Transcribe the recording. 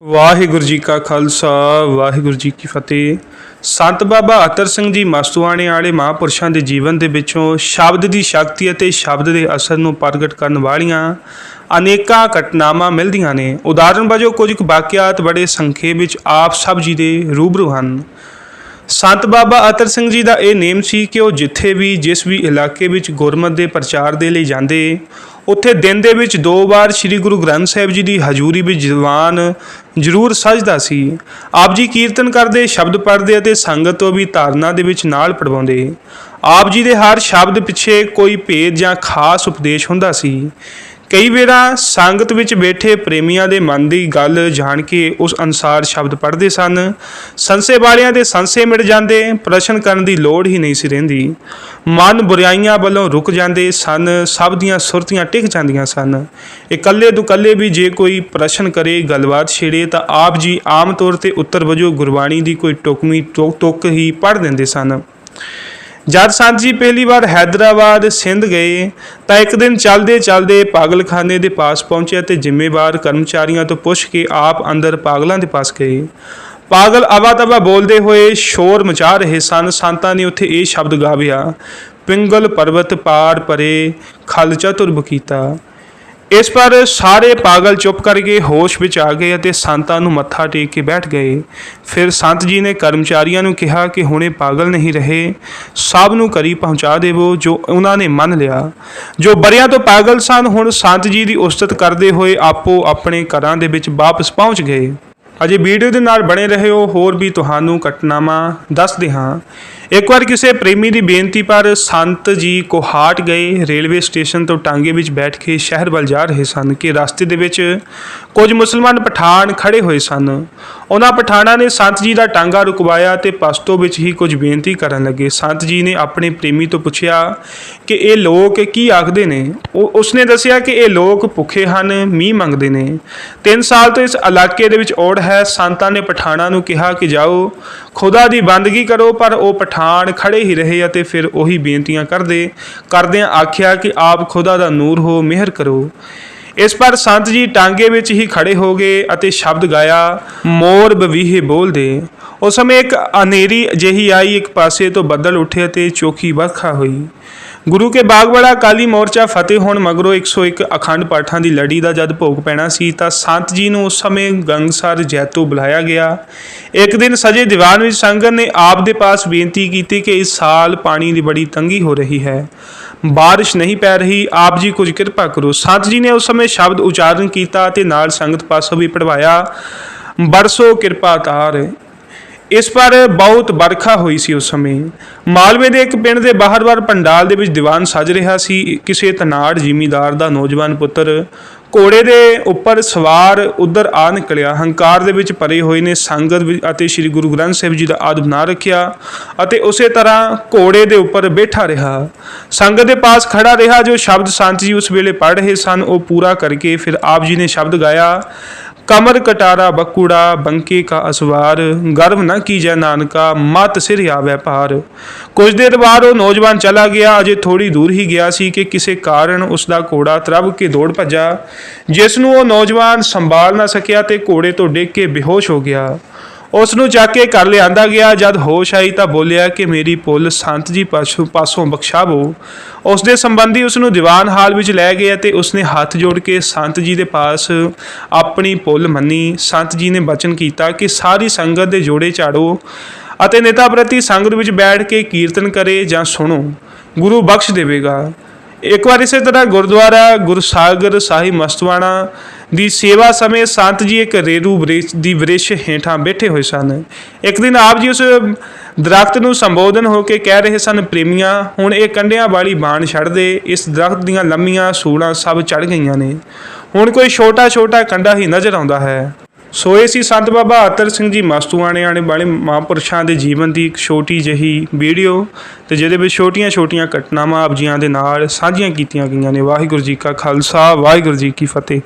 ਵਾਹਿਗੁਰੂ ਜੀ ਕਾ ਖਾਲਸਾ ਵਾਹਿਗੁਰੂ ਜੀ ਕੀ ਫਤਿਹ। ਸੰਤ ਬਾਬਾ ਅਤਰ ਸਿੰਘ ਜੀ ਮਸਤੂਆਣੇ ਵਾਲੇ ਮਹਾਂਪੁਰਸ਼ਾਂ ਦੇ ਜੀਵਨ ਦੇ ਵਿੱਚੋਂ ਸ਼ਬਦ ਦੀ ਸ਼ਕਤੀ ਅਤੇ ਸ਼ਬਦ ਦੇ ਅਸਰ ਨੂੰ ਪ੍ਰਗਟ ਕਰਨ ਵਾਲੀਆਂ ਅਨੇਕਾਂ ਘਟਨਾਵਾਂ ਮਿਲਦੀਆਂ ਨੇ। ਉਦਾਹਰਨ ਵਜੋਂ ਕੁਝ ਕੁ ਵਾਕਿਆਤ ਬੜੇ ਸੰਖੇਪ ਵਿੱਚ ਆਪ ਸਭ ਜੀ ਦੇ ਰੂਬਰੂ ਹਨ। ਸੰਤ ਬਾਬਾ ਅਤਰ ਸਿੰਘ ਜੀ ਦਾ ਇਹ ਨੇਮ ਸੀ ਕਿ ਉਹ ਜਿੱਥੇ ਵੀ ਜਿਸ ਵੀ ਇਲਾਕੇ ਵਿੱਚ ਗੁਰਮਤਿ ਦੇ ਪ੍ਰਚਾਰ ਦੇ ਲਈ ਜਾਂਦੇ, ਉੱਥੇ ਦਿਨ ਦੇ ਵਿੱਚ 2 ਵਾਰ ਸ੍ਰੀ ਗੁਰੂ ਗ੍ਰੰਥ ਸਾਹਿਬ ਜੀ ਦੀ ਹਜ਼ੂਰੀ ਵਿੱਚ ਦੀਵਾਨ ਜ਼ਰੂਰ ਸਜਦਾ ਸੀ। ਆਪ ਜੀ ਕੀਰਤਨ ਕਰਦੇ, ਸ਼ਬਦ ਪੜ੍ਹਦੇ ਅਤੇ ਸੰਗਤ ਤੋਂ ਵੀ ਧਾਰਨਾ ਦੇ ਵਿੱਚ ਨਾਲ ਪੜਵਾਉਂਦੇ। ਆਪ ਜੀ ਦੇ ਹਰ ਸ਼ਬਦ ਪਿੱਛੇ ਕੋਈ ਭੇਦ ਜਾਂ ਖਾਸ ਉਪਦੇਸ਼ ਹੁੰਦਾ ਸੀ। ਕਈ ਵੇਰਾਂ ਸੰਗਤ ਵਿੱਚ ਬੈਠੇ ਪ੍ਰੇਮੀਆਂ ਦੇ ਮਨ ਦੀ ਗੱਲ ਜਾਣ ਕੇ ਉਸ ਅਨੁਸਾਰ ਸ਼ਬਦ ਪੜ੍ਹਦੇ ਸਨ। ਸੰਸੇ ਵਾਲਿਆਂ ਦੇ ਸੰਸੇ ਮਿਟ ਜਾਂਦੇ, ਪ੍ਰਸ਼ਨ ਕਰਨ ਦੀ ਲੋੜ ਹੀ ਨਹੀਂ ਸੀ ਰਹਿੰਦੀ। ਮਨ ਬੁਰਾਈਆਂ ਵੱਲੋਂ ਰੁਕ ਜਾਂਦੇ ਸਨ, ਸਭ ਦੀਆਂ ਸੁਰਤੀਆਂ ਟਿਕ ਜਾਂਦੀਆਂ ਸਨ। ਇਕੱਲੇ ਦੁਕੱਲੇ ਵੀ ਜੇ ਕੋਈ ਪ੍ਰਸ਼ਨ ਕਰੇ, ਗੱਲਬਾਤ ਛੇੜੇ ਤਾਂ ਆਪ ਜੀ ਆਮ ਤੌਰ 'ਤੇ ਉੱਤਰ ਵਜੋਂ ਗੁਰਬਾਣੀ ਦੀ ਕੋਈ ਟੁਕਵੀਂ ਤੁਕ ਹੀ ਪੜ੍ਹ ਦਿੰਦੇ ਸਨ। ਜਦ ਸੰਤ ਜੀ ਪਹਿਲੀ ਵਾਰ ਹੈਦਰਾਬਾਦ ਸਿੰਧ ਗਏ ਤਾਂ ਇੱਕ ਦਿਨ ਚੱਲਦੇ ਚੱਲਦੇ ਪਾਗਲਖਾਨੇ ਦੇ ਪਾਸ ਪਹੁੰਚੇ ਅਤੇ ਜ਼ਿੰਮੇਵਾਰ ਕਰਮਚਾਰੀਆਂ ਤੋਂ ਪੁੱਛ ਕੇ ਆਪ ਅੰਦਰ ਪਾਗਲਾਂ ਦੇ ਪਾਸ ਗਏ। ਪਾਗਲ ਅਵਾ ਤਵਾ ਬੋਲਦੇ ਹੋਏ ਸ਼ੋਰ ਮਚਾ ਰਹੇ ਸਨ। ਸੰਤਾਂ ਨੇ ਉੱਥੇ ਇਹ ਸ਼ਬਦ ਗਾਵਿਆ, ਪਿੰਗਲ ਪਰਬਤ ਪਾਰ ਪਰੇ ਖਲ ਚਤੁਰ ਕੀਤਾ। ਇਸ ਪਰ ਸਾਰੇ ਪਾਗਲ ਚੁੱਪ ਕਰਕੇ ਹੋਸ਼ ਵਿੱਚ ਆ ਗਏ ਅਤੇ ਸੰਤਾਂ ਨੂੰ ਮੱਥਾ ਟੇਕ ਕੇ ਬੈਠ ਗਏ। ਫਿਰ ਸੰਤ ਜੀ ਨੇ ਕਰਮਚਾਰੀਆਂ ਨੂੰ ਕਿਹਾ ਕਿ ਹੁਣੇ ਪਾਗਲ ਨਹੀਂ ਰਹੇ, ਸਭ ਨੂੰ ਘਰੀ ਪਹੁੰਚਾ ਦੇਵੋ। ਜੋ ਉਹਨਾਂ ਨੇ ਮੰਨ ਲਿਆ। ਜੋ ਬਰਿਆਂ ਤੋਂ ਪਾਗਲ ਸਨ ਹੁਣ ਸੰਤ ਜੀ ਦੀ ਉਸਤਤ ਕਰਦੇ ਹੋਏ ਆਪੋ ਆਪਣੇ ਘਰਾਂ ਦੇ ਵਿੱਚ ਵਾਪਸ ਪਹੁੰਚ ਗਏ। ਅਜੇ ਵੀਡੀਓ ਦੇ ਨਾਲ ਬਣੇ ਰਹਿਓ, ਹੋਰ ਵੀ ਤੁਹਾਨੂੰ ਘਟਨਾਵਾਂ ਦੱਸਦੇ ਹਾਂ। ਇੱਕ ਵਾਰ ਕਿਸੇ ਪ੍ਰੇਮੀ ਦੀ ਬੇਨਤੀ ਪਰ ਸੰਤ ਜੀ ਕੋਹਾਟ ਗਏ। ਰੇਲਵੇ ਸਟੇਸ਼ਨ ਤੋਂ ਟਾਂਗੇ ਵਿੱਚ ਬੈਠ ਕੇ ਸ਼ਹਿਰ ਵੱਲ ਜਾ ਰਹੇ ਸਨ ਕਿ ਰਸਤੇ ਦੇ ਵਿੱਚ ਕੁਝ ਮੁਸਲਮਾਨ ਪਠਾਨ ਖੜੇ ਹੋਏ ਸਨ। ਉਹਨਾਂ ਪਠਾਨਾਂ ਨੇ ਸੰਤ ਜੀ ਦਾ ਟਾਂਗਾ ਰੁਕਵਾਇਆ ਅਤੇ ਪਸ਼ਤੋ ਵਿੱਚ ਹੀ ਕੁਝ ਬੇਨਤੀ ਕਰਨ ਲੱਗੇ। ਸੰਤ ਜੀ ਨੇ ਆਪਣੇ ਪ੍ਰੇਮੀ ਤੋਂ ਪੁੱਛਿਆ ਕਿ ਇਹ ਲੋਕ ਕੀ ਆਖਦੇ ਨੇ। ਉਸਨੇ ਦੱਸਿਆ ਕਿ ਇਹ ਲੋਕ ਭੁੱਖੇ ਹਨ, ਮੀਂਹ ਮੰਗਦੇ ਨੇ। 3 ਸਾਲ ਤੋਂ ਇਸ ਇਲਾਕੇ ਦੇ ਵਿੱਚ ਔੜ ਹੈ। ਸੰਤਾਂ ਨੇ ਪਠਾਨਾਂ ਨੂੰ ਕਿਹਾ ਕਿ ਜਾਓ ਖੁਦਾ ਦੀ ਬੰਦਗੀ ਕਰੋ, ਪਰ ਉਹ ਪਠਾਨ ਖੜੇ ਹੀ ਰਹੇ ਅਤੇ ਫਿਰ ਉਹੀ ਬੇਨਤੀਆਂ ਕਰਦਿਆਂ ਆਖਿਆ ਕਿ ਆਪ ਖੁਦਾ ਦਾ ਨੂਰ ਹੋ, ਮਿਹਰ ਕਰੋ। ਇਸ ਪਰ ਸੰਤ ਜੀ ਟਾਂਗੇ ਵਿੱਚ ਹੀ ਖੜੇ ਹੋ ਗਏ ਅਤੇ ਸ਼ਬਦ ਗਾਇਆ, ਮੋਰ ਬਵੀਹੇ ਬੋਲਦੇ। ਉਸ ਸਮੇਂ ਇੱਕ ਹਨੇਰੀ ਜਿਹੀ ਆਈ, ਇੱਕ ਪਾਸੇ ਤੋਂ ਬੱਦਲ ਉੱਠੇ ਅਤੇ ਚੋਖੀ ਵਰਖਾ ਹੋਈ। ਗੁਰੂ ਕੇ ਬਾਗਵਾਲਾ ਅਕਾਲੀ ਮੋਰਚਾ ਫਤਿਹ ਹੋਣ ਮਗਰੋਂ 101 ਅਖੰਡ ਪਾਠਾਂ ਦੀ ਲੜੀ ਦਾ ਜਦ ਭੋਗ ਪੈਣਾ ਸੀ ਤਾਂ ਸੰਤ ਜੀ ਨੂੰ ਉਸ ਸਮੇਂ ਗੰਗਸਰ ਜੈਤੋ ਬੁਲਾਇਆ ਗਿਆ। ਇੱਕ ਦਿਨ ਸਜੇ ਦੀਵਾਨ ਵਿੱਚ ਸੰਗਤ ਨੇ ਆਪ ਦੇ ਪਾਸ ਬੇਨਤੀ ਕੀਤੀ ਕਿ ਇਸ ਸਾਲ ਪਾਣੀ ਦੀ ਬੜੀ ਤੰਗੀ ਹੋ ਰਹੀ ਹੈ, ਬਾਰਿਸ਼ ਨਹੀਂ ਪੈ ਰਹੀ, ਆਪ ਜੀ ਕੁਝ ਕਿਰਪਾ ਕਰੋ। ਸੰਤ ਜੀ ਨੇ ਉਸ ਸਮੇਂ ਸ਼ਬਦ ਉਚਾਰਨ ਕੀਤਾ ਅਤੇ ਨਾਲ ਸੰਗਤ ਪਾਸੋਂ ਵੀ ਪੜਵਾਇਆ, ਬਰਸੋ ਕਿਰਪਾ ਤਾਰ। ਇਸ ਪਰ ਬਹੁਤ ਵਰਖਾ ਹੋਈ ਸੀ। ਉਸ ਸਮੇਂ ਮਾਲਵੇ ਦੇ ਇੱਕ ਪਿੰਡ ਦੇ ਬਾਹਰ ਪੰਡਾਲ ਦੇ ਵਿੱਚ ਦੀਵਾਨ ਸਜ ਰਿਹਾ ਸੀ। ਕਿਸੇ ਧਨਾੜ ਜ਼ਿਮੀਂਦਾਰ ਦਾ ਨੌਜਵਾਨ ਪੁੱਤਰ ਘੋੜੇ ਦੇ ਉੱਪਰ ਸਵਾਰ ਉੱਧਰ ਆ ਨਿਕਲਿਆ। ਹੰਕਾਰ ਦੇ ਵਿੱਚ ਭਰੇ ਹੋਏ ਨੇ ਸੰਗਤ ਅਤੇ ਸ੍ਰੀ ਗੁਰੂ ਗ੍ਰੰਥ ਸਾਹਿਬ ਜੀ ਦਾ ਆਦਬ ਨਾ ਰੱਖਿਆ ਅਤੇ ਉਸੇ ਤਰ੍ਹਾਂ ਘੋੜੇ ਦੇ ਉੱਪਰ ਬੈਠਾ ਰਿਹਾ। ਸੰਗਤ ਦੇ ਪਾਸ ਖੜਾ ਰਿਹਾ। ਜੋ ਸ਼ਬਦ ਸੰਤ ਜੀ ਉਸ ਵੇਲੇ ਪੜ੍ਹ ਰਹੇ ਸਨ ਉਹ ਪੂਰਾ ਕਰਕੇ ਫਿਰ ਆਪ ਜੀ ਨੇ ਸ਼ਬਦ ਗਾਇਆ, ਕਮਰ ਕਟਾਰਾ ਬਕੂੜਾ ਬੰਕੇ ਕਾ ਅਸਵਾਰ, ਗਰਵ ਨਾ ਕੀਜੈ ਨਾਨਕਾ ਮਤ ਸਿਰ ਆਵੈ ਪਾਰ। ਕੁਝ ਦੇਰ ਬਾਅਦ ਉਹ ਨੌਜਵਾਨ ਚਲਾ ਗਿਆ। ਅਜੇ ਥੋੜੀ ਦੂਰ ਹੀ ਗਿਆ ਸੀ ਕਿ ਕਿਸੇ ਕਾਰਨ ਉਸ ਦਾ ਘੋੜਾ ਤਰਵ ਕੇ ਦੌੜ ਭੱਜਾ, ਜਿਸ ਨੂੰ ਉਹ ਨੌਜਵਾਨ ਸੰਭਾਲ ਨਾ ਸਕਿਆ ਤੇ ਘੋੜੇ ਤੋਂ ਡਿੱਗ ਕੇ ਬੇਹੋਸ਼ ਹੋ ਗਿਆ। ਉਸ ਨੂੰ ਚੱਕ ਕੇ ਘਰ ਲਿਆਂਦਾ ਗਿਆ। ਜਦ ਹੋਸ਼ ਆਈ ਤਾਂ ਬੋਲਿਆ ਕਿ ਮੇਰੀ ਭੁੱਲ ਸੰਤ ਜੀ ਪਾਸੋਂ ਬਖਸ਼ਾਵੋ। ਉਸ ਦੇ ਸੰਬੰਧੀ ਉਸ ਨੂੰ ਦੀਵਾਨ ਹਾਲ ਵਿੱਚ ਲੈ ਗਏ ਅਤੇ ਉਸਨੇ ਹੱਥ ਜੋੜ ਕੇ ਸੰਤ ਜੀ ਦੇ ਪਾਸ ਆਪਣੀ ਭੁੱਲ ਮੰਨੀ। ਸੰਤ ਜੀ ਨੇ ਬਚਨ ਕੀਤਾ ਕਿ ਸਾਰੀ ਸੰਗਤ ਦੇ ਜੋੜੇ ਝਾੜੋ ਅਤੇ ਨੇਤਾ ਪ੍ਰਤੀ ਸੰਗਤ ਵਿੱਚ ਬੈਠ ਕੇ ਕੀਰਤਨ ਕਰੇ ਜਾਂ ਸੁਣੋ, ਗੁਰੂ ਬਖਸ਼ ਦੇਵੇਗਾ। ਇੱਕ ਵਾਰ ਇਸੇ ਤਰ੍ਹਾਂ ਗੁਰਦੁਆਰਾ ਗੁਰਸਾਗਰ ਸਾਹਿਬ ਮਸਤੂਆਣਾ ਦੀ ਸੇਵਾ ਸਮੇਂ ਸੰਤ ਜੀ ਇੱਕ ਰੇਰੂ ਦੀ ਵ੍ਰਿਸ਼ ਹੇਠਾਂ ਬੈਠੇ ਹੋਏ ਸਨ। ਇੱਕ ਦਿਨ ਆਪ ਜੀ ਉਸ ਦਰਖਤ ਨੂੰ ਸੰਬੋਧਨ ਹੋ ਕੇ ਕਹਿ ਰਹੇ ਸਨ, ਪ੍ਰੇਮੀਆਂ ਹੁਣ ਇਹ ਕੰਡਿਆਂ ਵਾਲੀ ਬਾਣ ਛੱਡ ਦੇ, ਇਸ ਦਰਖਤ ਦੀਆਂ ਲੰਮੀਆਂ ਸੂੜਾਂ ਸਭ ਚੜ੍ਹ ਗਈਆਂ ਨੇ, ਹੁਣ ਕੋਈ ਛੋਟਾ ਛੋਟਾ ਕੰਡਾ ਹੀ ਨਜ਼ਰ ਆਉਂਦਾ ਹੈ। ਸੋ ਇਹ ਸੀ ਸੰਤ ਬਾਬਾ ਅਤਰ ਸਿੰਘ ਜੀ ਮਸਤੂਆਣੇ ਵਾਲੇ ਮਹਾਂਪੁਰਸ਼ਾਂ ਦੇ ਜੀਵਨ ਦੀ ਇੱਕ ਛੋਟੀ ਜਿਹੀ ਵੀਡੀਓ ਤੇ ਜਿਹਦੇ ਵਿੱਚ ਛੋਟੀਆਂ ਛੋਟੀਆਂ ਘਟਨਾਵਾਂ ਆਪ ਜੀਆਂ ਦੇ ਨਾਲ ਸਾਂਝੀਆਂ ਕੀਤੀਆਂ ਗਈਆਂ ਨੇ। ਵਾਹਿਗੁਰੂ ਜੀ ਕਾ ਖਾਲਸਾ ਵਾਹਿਗੁਰੂ ਜੀ ਕੀ ਫਤਿਹ।